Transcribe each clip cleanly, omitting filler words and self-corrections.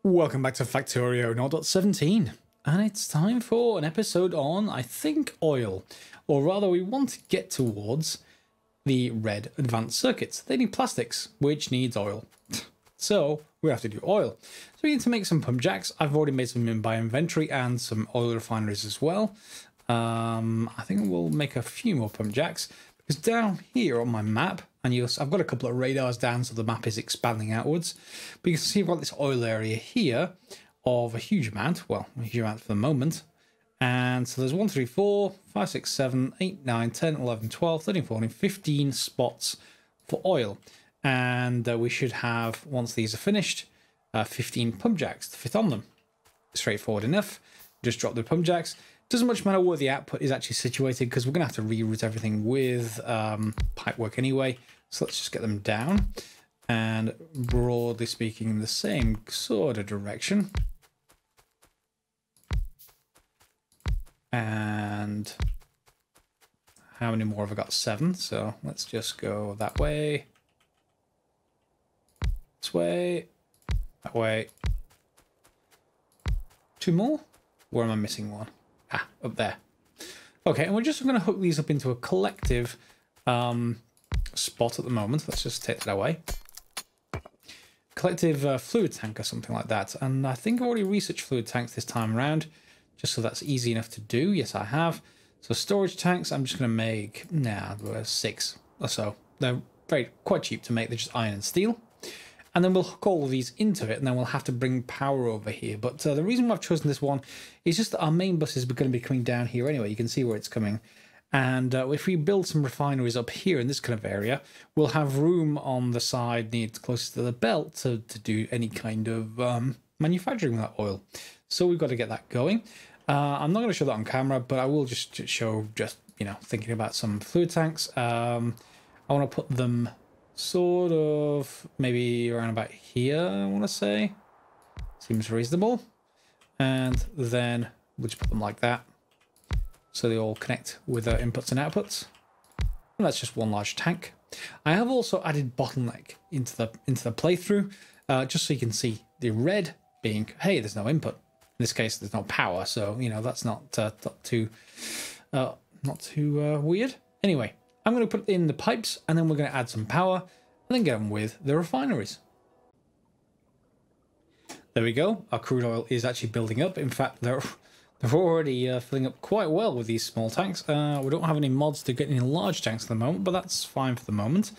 Welcome back to Factorio 0.17, and it's time for an episode on, I think, oil. Or rather, we want to get towards the red advanced circuits. They need plastics, which needs oil. So we have to do oil. So we need to make some pump jacks. I've already made some in my inventory and some oil refineries as well. I think we'll make a few more pump jacks, because down here on my map, and I've got a couple of radars down so the map is expanding outwards, but you can see I've got this oil area here of a huge amount, well, a huge amount for the moment. And so there's 1, 3, 4, 5, 6, 7, 8, 9, 10, 11, 12, 13, 14, 15 spots for oil. And we should have, once these are finished, 15 pump jacks to fit on them. Straightforward enough. Just drop the pump jacks. Doesn't much matter where the output is actually situated, because we're going to have to reroute everything with pipework anyway. So let's just get them down, and broadly speaking in the same sort of direction. And how many more have I got? 7. So let's just go that way, this way, that way. 2 more? Where am I missing one? Ah, up there. Okay, and we're just going to hook these up into a collective spot at the moment. Let's just take that away. Collective fluid tank or something like that. And I think I've already researched fluid tanks this time around, just so that's easy enough to do. Yes, I have. So storage tanks, I'm just going to make, 6 or so. They're quite cheap to make. They're just iron and steel. And then we'll hook all of these into it, and then we'll have to bring power over here. But the reason why I've chosen this one is just that our main bus is going to be coming down here anyway. You can see where it's coming. And if we build some refineries up here in this kind of area, we'll have room on the side closest to the belt to do any kind of manufacturing with that oil. So we've got to get that going. I'm not going to show that on camera, but I will just show, thinking about some fluid tanks. I want to put them sort of maybe around about here, I want to say. Seems reasonable. And then we'll just put them like that, so they all connect with their inputs and outputs. And that's just one large tank. I have also added bottleneck into the playthrough, just so you can see the red being, hey, there's no input. In this case, there's no power, so that's not too weird. Anyway, I'm going to put in the pipes, and then we're going to add some power, and then get on with the refineries. There we go. Our crude oil is actually building up. In fact, they're already filling up quite well with these small tanks. We don't have any mods to get any large tanks at the moment, but that's fine for the moment.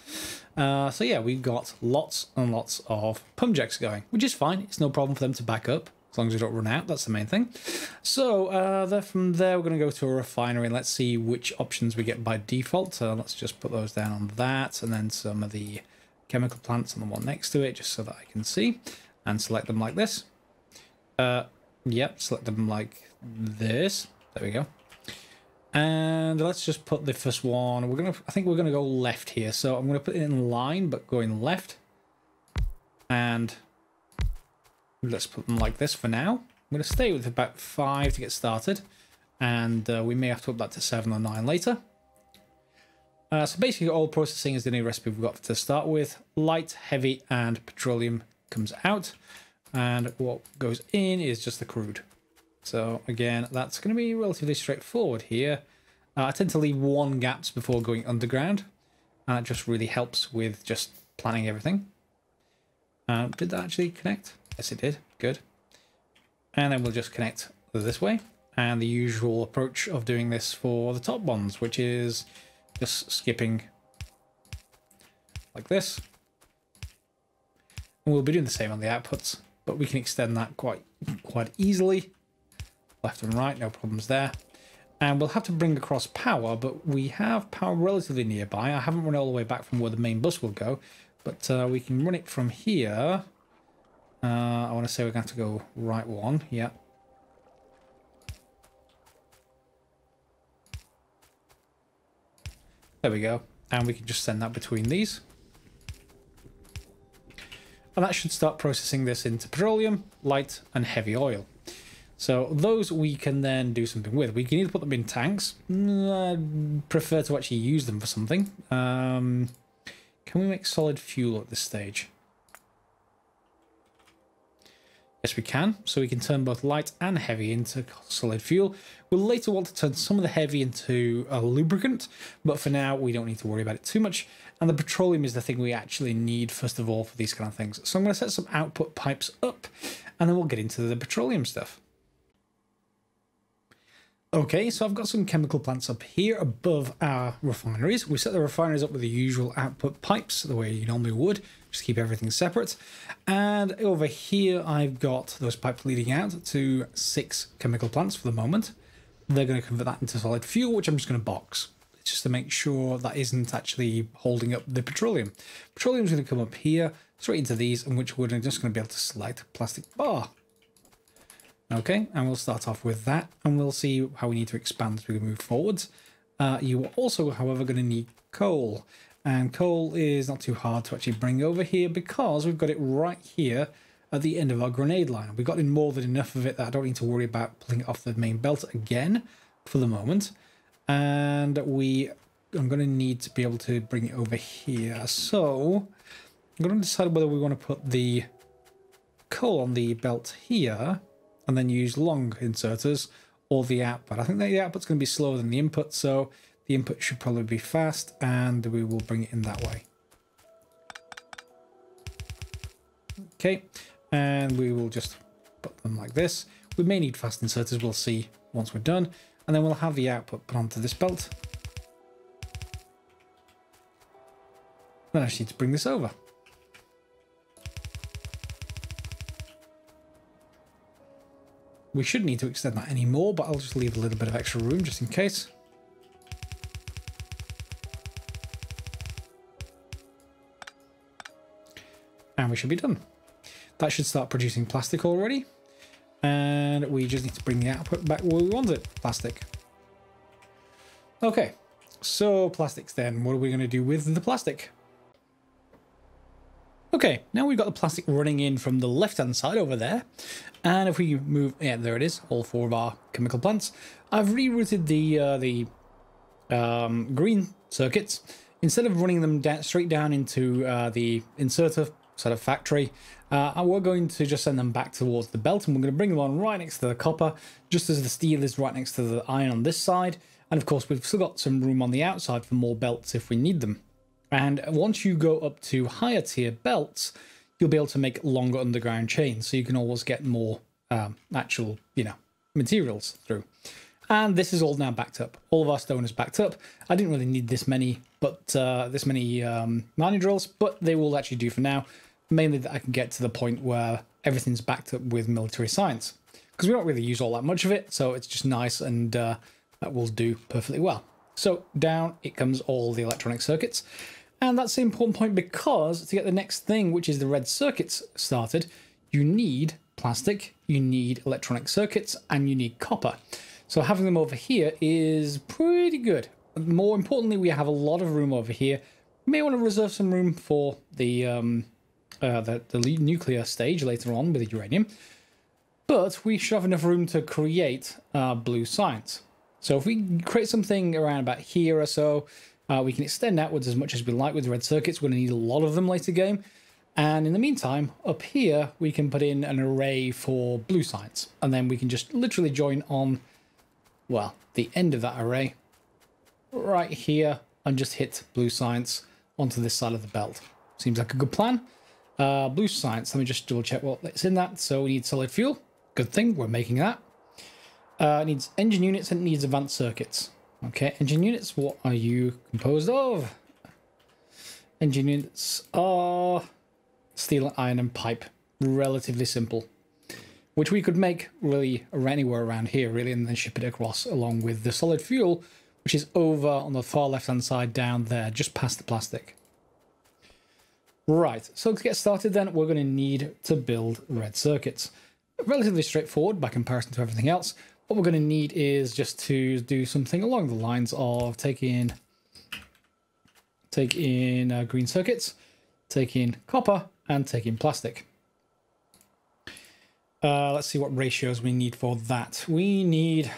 So yeah, we've got lots and lots of pump jacks going, which is fine. It's no problem for them to back up, as long as we don't run out. That's the main thing. So from there, we're going to go to a refinery, and let's see which options we get by default. Let's just put those down on that, and then some of the chemical plants on the one next to it, just so that I can see, and select them like this. Yep, select them like this. There we go. And let's just put the first one. I think we're gonna go left here. So I'm gonna put it in line, but going left. And let's put them like this for now. I'm going to stay with about 5 to get started, and we may have to up that to 7 or 9 later. So basically, oil processing is the new recipe we've got to start with. Light, heavy, and petroleum comes out, and what goes in is just the crude. So again, that's going to be relatively straightforward here. I tend to leave 1 gaps before going underground, and that just really helps with just planning everything. Did that actually connect? Yes, it did. Good. And then we'll just connect this way. And the usual approach of doing this for the top ones, which is just skipping like this. And we'll be doing the same on the outputs, but we can extend that quite easily. Left and right, no problems there. And we'll have to bring across power, but we have power relatively nearby. I haven't run all the way back from where the main bus will go, but we can run it from here. I want to say we're going to have to go right one. Yeah. There we go. And we can just send that between these. And that should start processing this into petroleum, light, and heavy oil. So those we can then do something with. We can either put them in tanks. I'd prefer to actually use them for something. Can we make solid fuel at this stage? Yes, we can. So we can turn both light and heavy into solid fuel. We'll later want to turn some of the heavy into a lubricant, but for now we don't need to worry about it too much. And the petroleum is the thing we actually need first of all for these kind of things. So I'm going to set some output pipes up, and then we'll get into the petroleum stuff. Okay, so I've got some chemical plants up here above our refineries. We set the refineries up with the usual output pipes, the way you normally would, just keep everything separate. And over here, I've got those pipes leading out to 6 chemical plants for the moment. They're going to convert that into solid fuel, which I'm just going to box. It's just to make sure that isn't actually holding up the petroleum. Petroleum is going to come up here, straight into these, and which we're just going to be able to select a plastic bar. Okay, and we'll start off with that, and we'll see how we need to expand as we move forwards. You are also, however, going to need coal, and coal is not too hard to actually bring over here because we've got it right here at the end of our grenade line. We've got in more than enough of it that I don't need to worry about pulling it off the main belt again for the moment. And I'm going to need to be able to bring it over here. So I'm going to decide whether we want to put the coal on the belt here and then use long inserters or the output. I think that the output's going to be slower than the input, so the input should probably be fast, and we will bring it in that way. Okay, and we will just put them like this. We may need fast inserters, we'll see once we're done, and then we'll have the output put onto this belt. Then I just need to bring this over. We shouldn't need to extend that anymore, but I'll just leave a little bit of extra room just in case. And we should be done. That should start producing plastic already. And we just need to bring the output back where we want it, plastic. Okay, so plastics then. What are we going to do with the plastic? Okay, now we've got the plastic running in from the left-hand side over there. And if we move, yeah, there it is, all 4 of our chemical plants. I've rerouted the green circuits. Instead of running them straight down into the inserter sort of factory, we're going to just send them back towards the belt, and we're going to bring them on right next to the copper, just as the steel is right next to the iron on this side. And of course, we've still got some room on the outside for more belts if we need them. And once you go up to higher tier belts, you'll be able to make longer underground chains, so you can always get more actual, materials through. And this is all now backed up. All of our stone is backed up. I didn't really need this many, but mining drills, but they will actually do for now. Mainly that I can get to the point where everything's backed up with military science, because we don't really use all that much of it, so it's just nice, and that will do perfectly well. So down it comes all the electronic circuits. And that's the important point, because to get the next thing, which is the red circuits started, you need plastic, you need electronic circuits, and you need copper. So having them over here is pretty good. More importantly, we have a lot of room over here. We may want to reserve some room for the nuclear stage later on with the uranium. But we should have enough room to create blue science. So if we create something around about here or so, we can extend outwards as much as we like with the red circuits. We're going to need a lot of them later game. And in the meantime, up here, we can put in an array for blue science. And then we can just literally join on, well, the end of that array right here and just hit blue science onto this side of the belt. Seems like a good plan. Blue science, let me just double check what's in that. So we need solid fuel. Good thing, we're making that. It needs engine units and it needs advanced circuits. Okay, engine units, what are you composed of? Engine units are steel, iron, and pipe. Relatively simple. Which we could make really anywhere around here, really, and then ship it across along with the solid fuel, which is over on the far left-hand side down there, just past the plastic. Right, so to get started then, we're going to need to build red circuits. Relatively straightforward by comparison to everything else. What we're going to need is just to do something along the lines of take in green circuits, take in copper, and take in plastic. Let's see what ratios we need for that. We need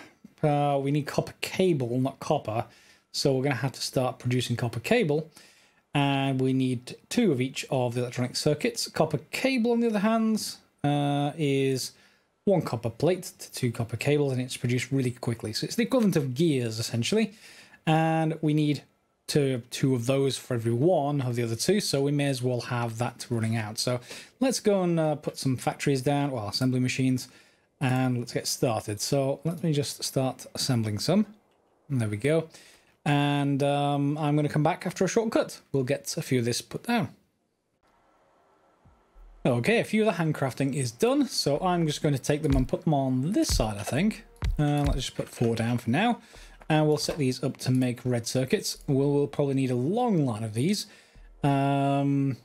copper cable, not copper. So we're going to have to start producing copper cable. And we need 2 of each of the electronic circuits. Copper cable, on the other hand, is 1 copper plate to 2 copper cables, and it's produced really quickly. So it's the equivalent of gears, essentially. And we need two of those for every one of the other 2, so we may as well have that running out. So let's go and put some factories down, well, assembly machines, and let's get started. So let me just start assembling some. And there we go. And I'm going to come back after a short cut. We'll get a few of this put down. Okay, a few of the handcrafting is done, so I'm just going to take them and put them on this side, I think. Let's just put 4 down for now. And we'll set these up to make red circuits. We'll probably need a long line of these. Do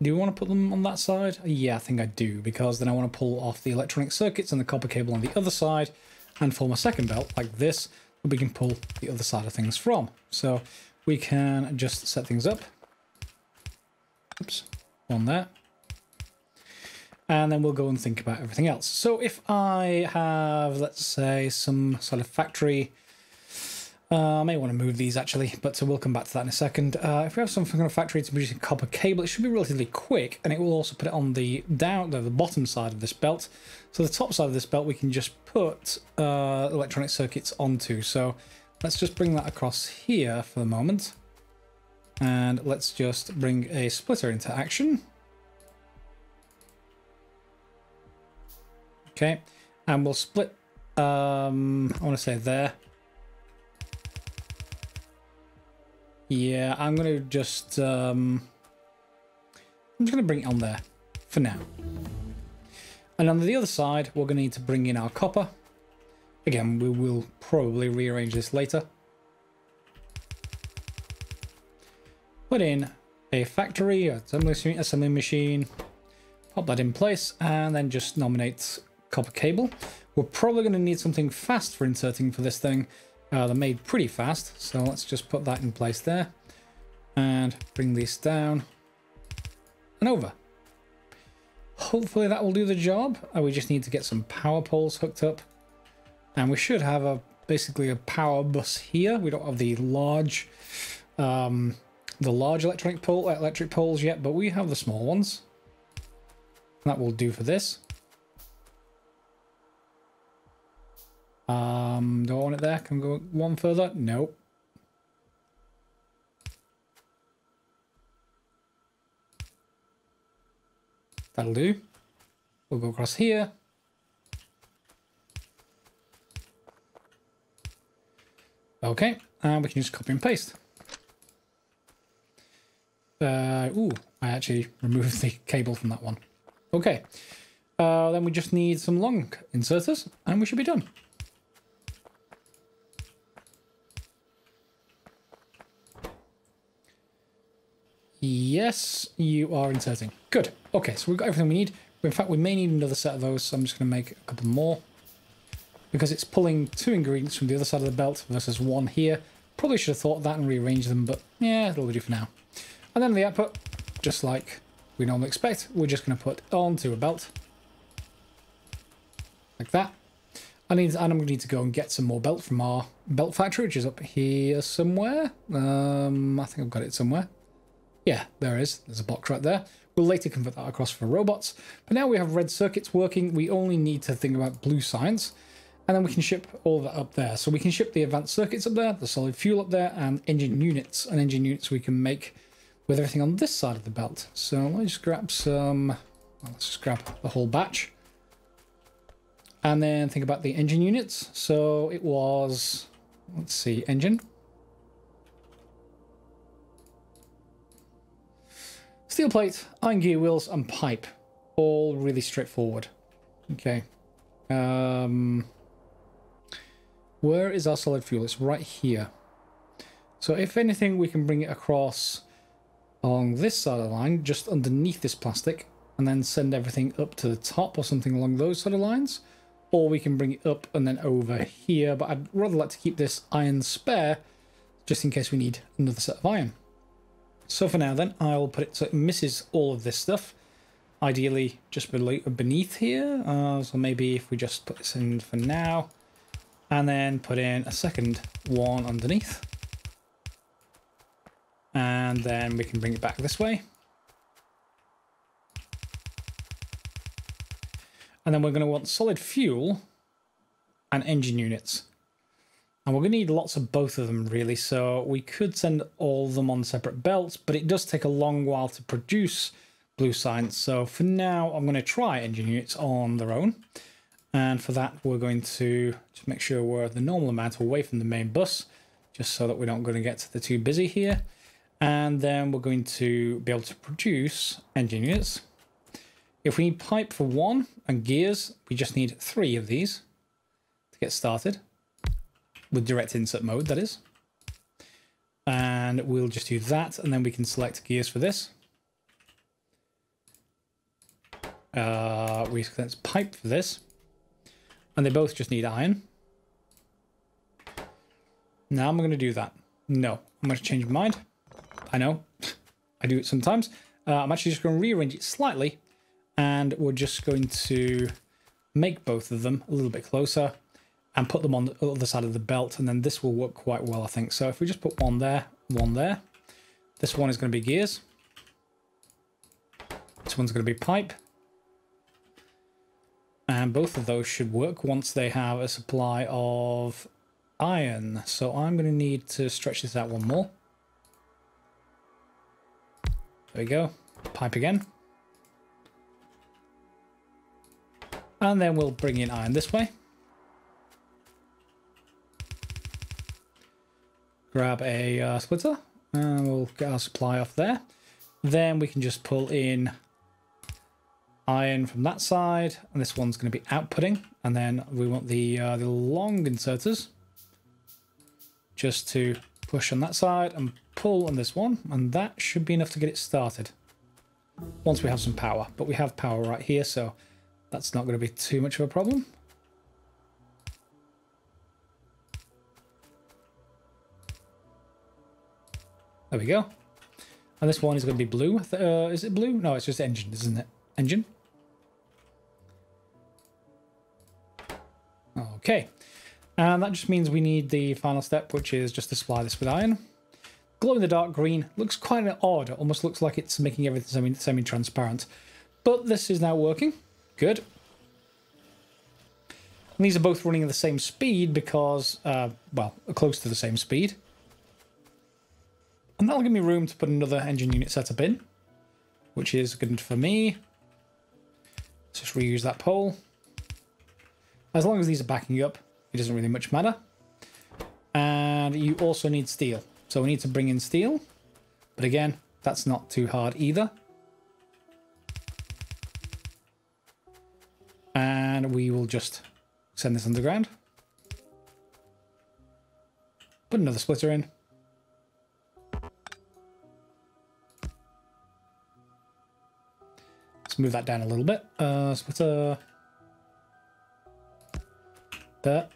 you want to put them on that side? Yeah, I think I do, because then I want to pull off the electronic circuits and the copper cable on the other side and form a second belt like this, that we can pull the other side of things from. So we can just set things up. Oops, one there. And then we'll go and think about everything else. So if I have, let's say, some sort of factory, I may want to move these actually, but we'll come back to that in a second. If we have some kind of factory to produce a copper cable, it should be relatively quick, and it will also put it on the bottom side of this belt. So the top side of this belt we can just put electronic circuits onto. So let's just bring that across here for the moment. And let's just bring a splitter into action. Okay, and we'll split, I want to say there. Yeah, I'm going to just, I'm just going to bring it on there for now. And on the other side, we're going to need to bring in our copper. Again, we will probably rearrange this later. Put in a factory, assembly machine, pop that in place, and then just nominate copper cable. We're probably going to need something fast for inserting for this thing. They're made pretty fast, so let's just put that in place there and bring this down and over. Hopefully that will do the job. We just need to get some power poles hooked up, and we should have basically a power bus here. We don't have the large electric poles yet, but we have the small ones. That will do for this. Do I want it there? Can we go one further? Nope. That'll do. We'll go across here. Okay, and we can just copy and paste. Ooh, I actually removed the cable from that one. Okay, then we just need some long inserters, and we should be done. Yes, you are inserting. Good. Okay, so we've got everything we need. In fact, we may need another set of those, so I'm just going to make a couple more. Because it's pulling 2 ingredients from the other side of the belt versus 1 here. Probably should have thought of that and rearranged them, but yeah, it'll do for now. And then the output, just like we normally expect, we're just going to put onto a belt. Like that. I'm going to need to go and get some more belt from our belt factory, which is up here somewhere. I think I've got it somewhere. Yeah, there is. There's a box right there. We'll later convert that across for robots. But now we have red circuits working. We only need to think about blue science. And then we can ship all that up there. So we can ship the advanced circuits up there, the solid fuel up there, and engine units. And engine units we can make with everything on this side of the belt. So let me just grab some... Well, let's just grab the whole batch. And then think about the engine units. So it was... Let's see, engine. Steel plate, iron gear wheels, and pipe. All really straightforward. Okay. Where is our solid fuel? It's right here. So if anything, we can bring it across along this side of the line, just underneath this plastic, and then send everything up to the top or something along those sort of lines. Or we can bring it up and then over here, but I'd rather like to keep this iron spare, just in case we need another set of iron. So for now then, I'll put it so it misses all of this stuff. Ideally just beneath here. So maybe if we just put this in for now, and then put in a second one underneath. And then we can bring it back this way. And then we're going to want solid fuel and engine units. And we're going to need lots of both of them, really. So we could send all of them on separate belts, but it does take a long while to produce blue science. So for now, I'm going to try engine units on their own. And for that, we're going to just make sure we're the normal amount away from the main bus, just so that we're not going to get too busy here. And then we're going to be able to produce engine units. If we need pipe for 1 and gears, we just need 3 of these to get started. With direct insert mode, that is. And we'll just do that, and then we can select gears for this. We select pipe for this. And they both just need iron. Now I'm going to do that. No, I'm going to change my mind. I know, I do it sometimes. I'm actually just going to rearrange it slightly, and we're just going to make both of them a little bit closer and put them on the other side of the belt, and then this will work quite well, I think. So if we just put one there, this one is going to be gears. This one's going to be pipe. And both of those should work once they have a supply of iron. So I'm going to need to stretch this out one more. There we go. Pipe again. And then we'll bring in iron this way. Grab a splitter, and we'll get our supply off there. Then we can just pull in iron from that side, and this one's going to be outputting. And then we want the long inserters just to push on that side and pull on this one, and that should be enough to get it started once we have some power. But we have power right here, so that's not going to be too much of a problem. There we go. And this one is going to be blue. Is it blue? No, it's just engine, isn't it? Engine. Okay. And that just means we need the final step, which is just to supply this with iron. Glow in the dark green. Looks quite odd. It almost looks like it's making everything semi-transparent. But this is now working. Good. And these are both running at the same speed because, well, close to the same speed. And that'll give me room to put another engine unit setup in, which is good for me. Let's just reuse that pole. As long as these are backing up, it doesn't really much matter. And you also need steel. So we need to bring in steel. But again, that's not too hard either. And we will just send this underground. Put another splitter in. Move that down a little bit. Splitter. There.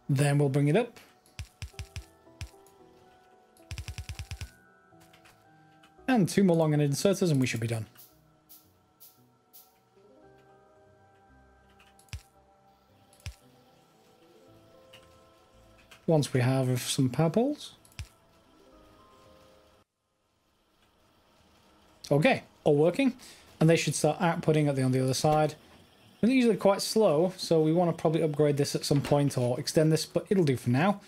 Then we'll bring it up. And 2 more long end inserters and we should be done. Once we have some power poles. Okay, all working. And they should start outputting on the other side. They're usually quite slow, so we want to probably upgrade this at some point or extend this, but it'll do for now.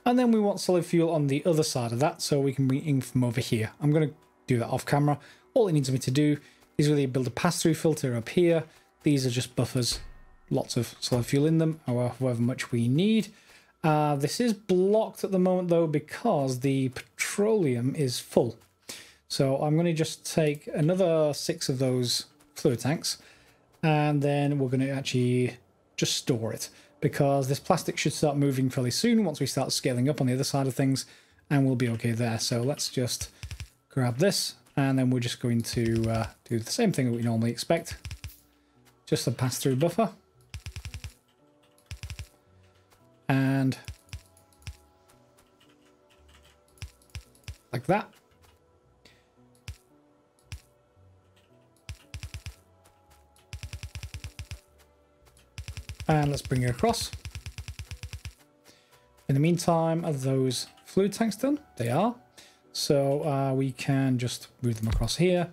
And then we want solid fuel on the other side of that, so we can bring in from over here. I'm going to do that off camera. All it needs me to do is really build a pass-through filter up here. These are just buffers, lots of solid fuel in them, however much we need. This is blocked at the moment though because the petroleum is full. So I'm going to just take another 6 of those fluid tanks and then we're going to actually just store it because this plastic should start moving fairly soon once we start scaling up on the other side of things and we'll be okay there. So let's just grab this and then we're just going to do the same thing that we normally expect. Just a pass-through buffer. And like that. And let's bring it across. In the meantime, those fluid tanks done? They are. So we can just move them across here.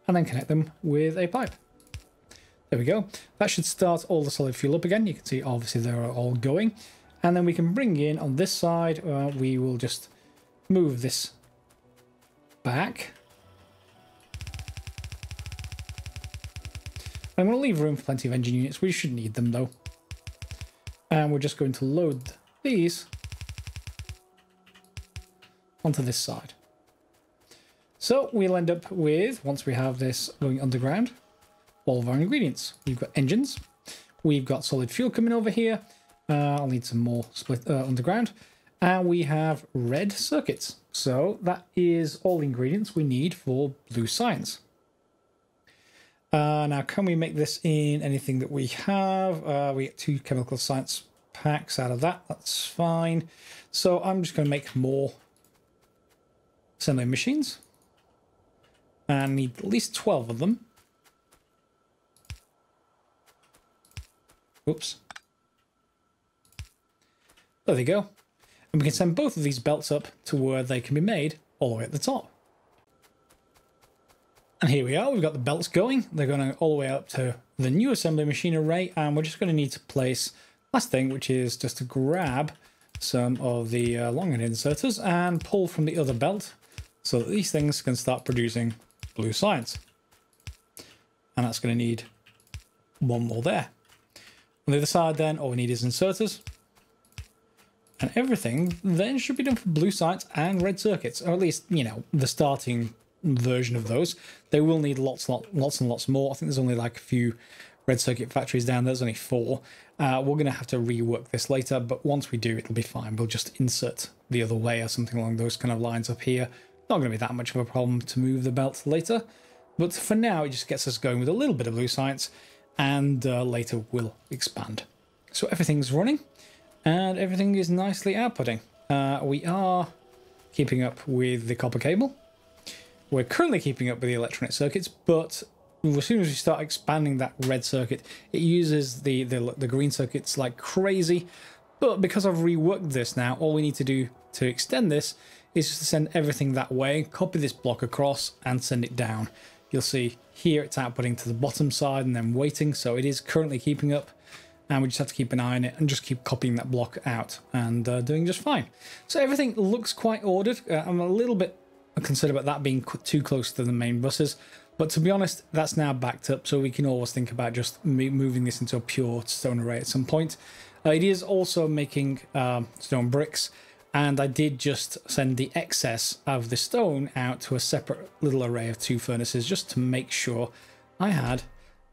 And then connect them with a pipe. There we go. That should start all the solid fuel up again. You can see obviously they're all going. And then we can bring in on this side, we will just move this back. I'm going to leave room for plenty of engine units. We should need them though. And we're just going to load these onto this side. So we'll end up with, once we have this going underground, all of our ingredients. We've got engines. We've got solid fuel coming over here. I'll need some more split underground. And we have red circuits. So that is all the ingredients we need for blue science. Now, can we make this in anything that we have? We get 2 chemical science packs out of that. That's fine. So I'm just going to make more assembly machines. And I need at least 12 of them. Oops. There they go. And we can send both of these belts up to where they can be made all the way at the top. And here we are, we've got the belts going. They're going all the way up to the new assembly machine array, and we're just going to need to place last thing, which is just to grab some of the long end inserters and pull from the other belt so that these things can start producing blue science. And that's going to need one more there. On the other side then, all we need is inserters. And everything then should be done for blue science and red circuits, or at least, you know, the starting version of those. They will need lots and lots more. I think there's only like a few red circuit factories down there. There's only 4. We're going to have to rework this later, but once we do, it'll be fine. We'll just insert the other way or something along those kind of lines up here. Not going to be that much of a problem to move the belt later, but for now, it just gets us going with a little bit of blue science, and later we'll expand. So everything's running, and everything is nicely outputting. We are keeping up with the copper cable. We're currently keeping up with the electronic circuits, but as soon as we start expanding that red circuit, it uses the green circuits like crazy. But because I've reworked this now, all we need to do to extend this is just to send everything that way, copy this block across, and send it down. You'll see here it's outputting to the bottom side and then waiting, so it is currently keeping up. And we just have to keep an eye on it and just keep copying that block out and doing just fine. So everything looks quite ordered. I'm a little bit concerned about that being too close to the main buses, but to be honest, that's now backed up, so we can always think about just moving this into a pure stone array at some point. It is also making stone bricks, and I did just send the excess of the stone out to a separate little array of 2 furnaces just to make sure I had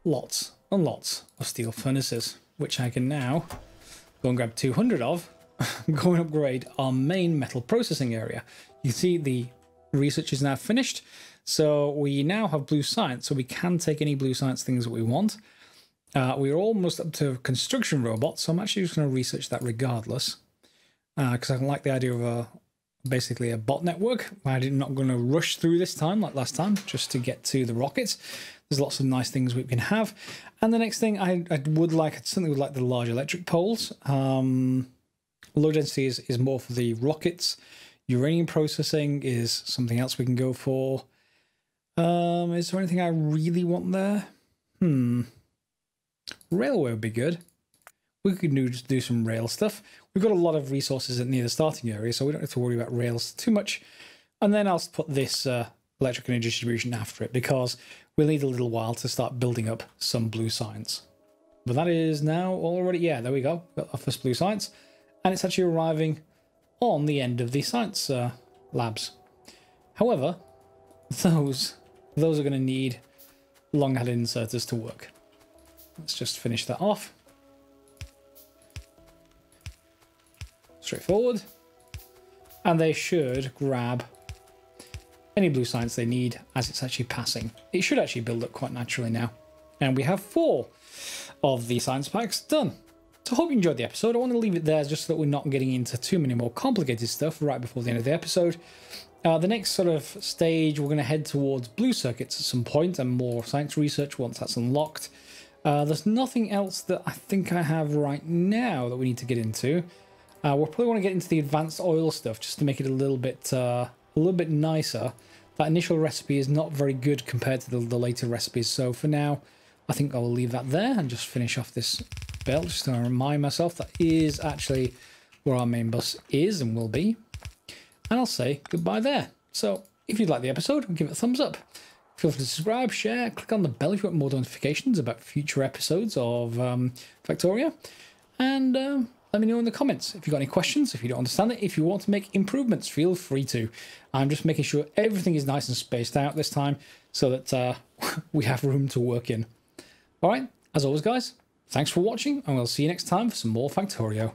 lots and lots of steel furnaces, which I can now go and grab 200 of, go and upgrade our main metal processing area. You see the research is now finished, so we now have blue science, so we can take any blue science things that we want. We're almost up to construction robots, so I'm actually just going to research that regardless, because I don't like the idea of basically a bot network. I'm not going to rush through this time like last time just to get to the rockets. There's lots of nice things we can have. And the next thing I would like, certainly would like the large electric poles. Low density is more for the rockets. Uranium processing is something else we can go for. Is there anything I really want there? Railway would be good. We could do some rail stuff. We've got a lot of resources near the starting area, so we don't have to worry about rails too much. And then I'll put this electric energy distribution after it, because we'll need a little while to start building up some blue science. But that is now already, yeah, there we go. Got our first blue science. And it's actually arriving on the end of the science labs. However, those are going to need long-headed inserters to work. Let's just finish that off. Straightforward. And they should grab any blue science they need as it's actually passing. It should actually build up quite naturally now. And we have 4 of the science packs done. So I hope you enjoyed the episode. I want to leave it there just so that we're not getting into too many more complicated stuff right before the end of the episode. The next sort of stage, we're going to head towards blue circuits at some point and more science research once that's unlocked. There's nothing else that I think I have right now that we need to get into. We'll probably want to get into the advanced oil stuff just to make it a little bit nicer. That initial recipe is not very good compared to the later recipes, so for now I think I will leave that there and just finish off this belt, just to remind myself that is actually where our main bus is and will be. And I'll say goodbye there. So if you'd like the episode, give it a thumbs up. Feel free to subscribe, share, click on the bell if you want more notifications about future episodes of Factorio. And let me know in the comments if you've got any questions, if you don't understand it. If you want to make improvements, feel free to. I'm just making sure everything is nice and spaced out this time so that we have room to work in. All right, as always, guys, thanks for watching, and we'll see you next time for some more Factorio.